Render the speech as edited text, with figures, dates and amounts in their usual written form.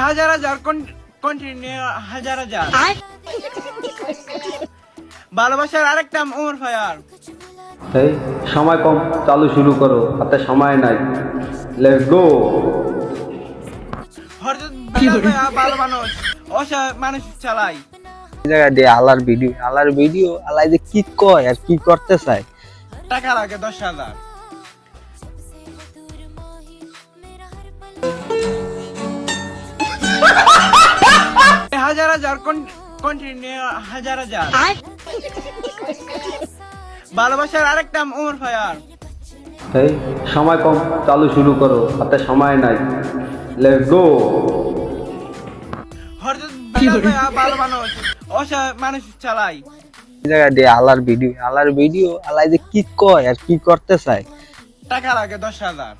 হাজার হাজার কন্টিনিউ হাজার হাজার ভালোবাসার আরেকটা ওমর ফায়ার। এই সময় কম, চালু শুরু করো, হাতে সময় নাই। Let's go. হরজত ভালো মানুষ অসহায় মানুষ চালাই। এই জায়গায় দিয়ে আলার ভিডিও আলাই যে কি কয় আর কি করতে চায়। টাকা লাগে 10,000। হাজার হাজার কন্টিনিউ হাজার হাজার ভালোবাসার আরেকটা ওমর ফায়ার। এই সময় কম, চালু শুরু করো, হাতে সময় নাই। Let's go. হরজত ভালো মানুষ অসহায় মানুষ চালাই। এই জায়গায় দিয়ে আলার ভিডিও আলাই যে কি কয় আর কি করতে চায়। টাকা লাগে 10,000।